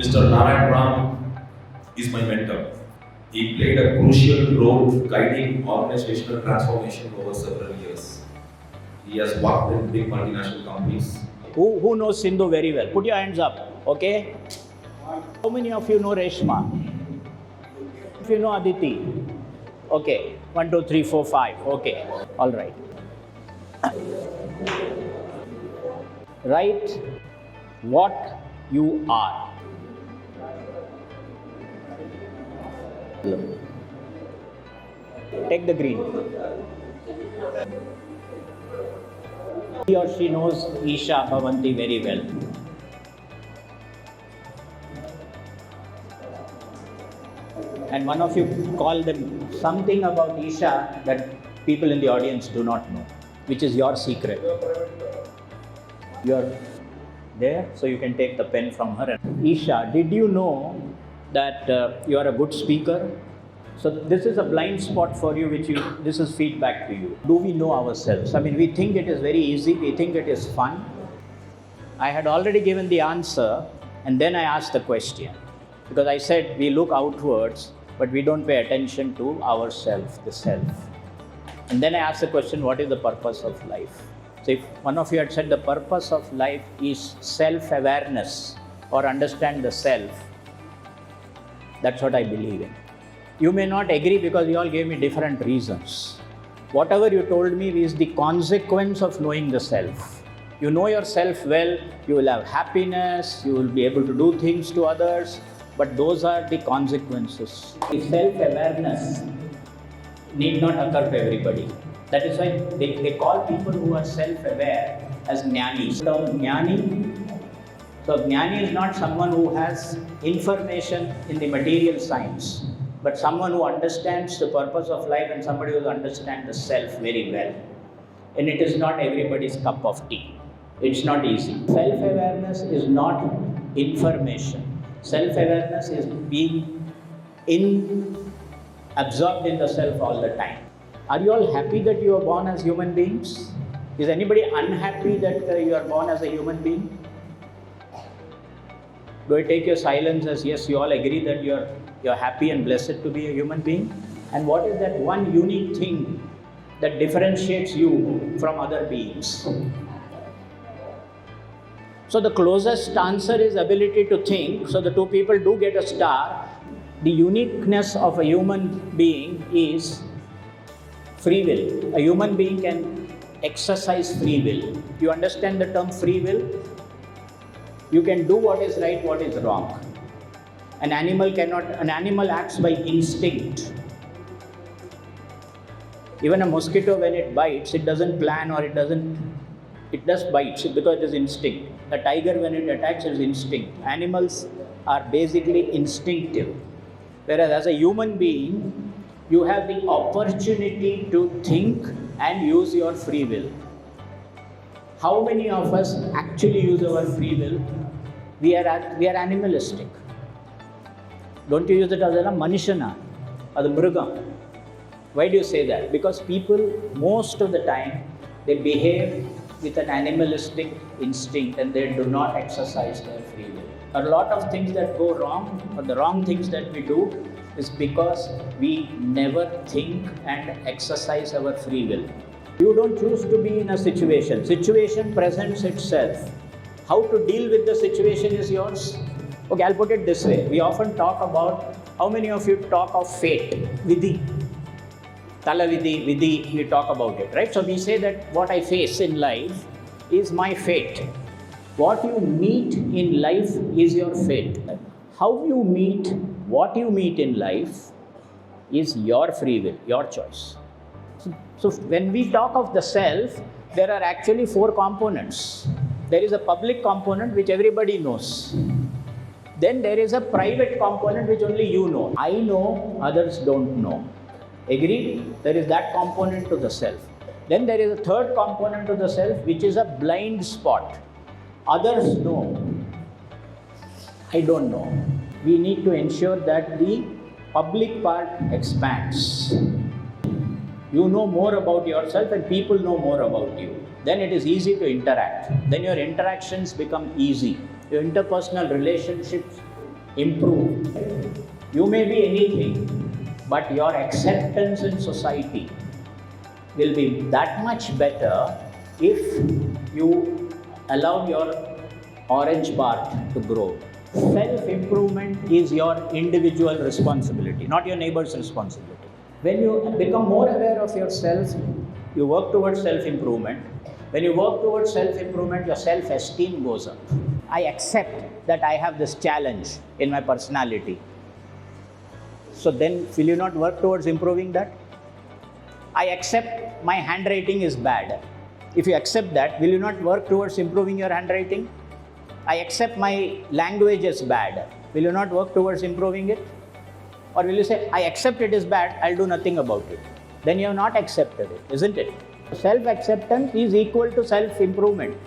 Mr. Narayan is my mentor. He played a crucial role guiding organizational transformation over several years. He has worked in big multinational companies. Who knows Sindhu very well? Put your hands up, okay? How many of you know Reshma? If you know Aditi? Okay, 1, 2, 3, 4, 5, okay, all right. Write what you are. Take the green. He or she knows Isha Bhavanti very well. And one of you call them something about Isha that people in the audience do not know, which is your secret. You're there, so you can take the pen from her. Isha, did you know that you are a good speaker? So this is a blind spot for you, this is feedback to you. Do we know ourselves? I mean, we think it is very easy, we think it is fun. I had already given the answer and then I asked the question. Because I said we look outwards, but we don't pay attention to ourselves, the self. And then I asked the question, what is the purpose of life? So if one of you had said the purpose of life is self-awareness or understand the self, that's what I believe in. You may not agree because you all gave me different reasons. Whatever you told me is the consequence of knowing the self. You know yourself well, you will have happiness, you will be able to do things to others, but those are the consequences. The self-awareness need not occur to everybody. That is why they call people who are self-aware as jnanis. So jnani is not someone who has information in the material science, but someone who understands the purpose of life and somebody who understands the self very well. And it is not everybody's cup of tea. It's not easy. Self-awareness is not information. Self-awareness is being absorbed in the self all the time. Are you all happy that you are born as human beings? Is anybody unhappy that you are born as a human being? Do I take your silence as yes, you all agree that you're happy and blessed to be a human being? And what is that one unique thing that differentiates you from other beings? So the closest answer is ability to think. So the two people do get a star. The uniqueness of a human being is free will. A human being can exercise free will. You understand the term free will? You can do what is right, what is wrong. An animal acts by instinct. Even a mosquito, when it bites, it doesn't plan or it just bites because it is instinct. A tiger, when it attacks, is instinct. Animals are basically instinctive. Whereas as a human being, you have the opportunity to think and use your free will. How many of us actually use our free will? We are animalistic. Don't you use it as a manishana, as a mruga? Why do you say that? Because people, most of the time, they behave with an animalistic instinct and they do not exercise their free will. A lot of things that go wrong, or the wrong things that we do, is because we never think and exercise our free will. You don't choose to be in a situation. Situation presents itself. How to deal with the situation is yours. Okay, I'll put it this way. We often talk about, how many of you talk of fate? Vidhi. Tala vidhi, we talk about it, right? So we say that what I face in life is my fate. What you meet in life is your fate. How you meet what you meet in life is your free will, your choice. So when we talk of the self, there are actually 4 components. There is a public component which everybody knows. Then there is a private component which only you know. I know, others don't know. Agreed? There is that component to the self. Then there is a third component to the self which is a blind spot. Others know. I don't know. We need to ensure that the public part expands. You know more about yourself and people know more about you. Then it is easy to interact. Then your interactions become easy. Your interpersonal relationships improve. You may be anything, but your acceptance in society will be that much better if you allow your orange part to grow. Self-improvement is your individual responsibility, not your neighbor's responsibility. When you become more aware of yourself, you work towards self-improvement. When you work towards self-improvement, your self-esteem goes up. I accept that I have this challenge in my personality. So then, will you not work towards improving that? I accept my handwriting is bad. If you accept that, will you not work towards improving your handwriting? I accept my language is bad. Will you not work towards improving it? Or will you say, I accept it is bad, I'll do nothing about it? Then you have not accepted it, isn't it? Self-acceptance is equal to self-improvement.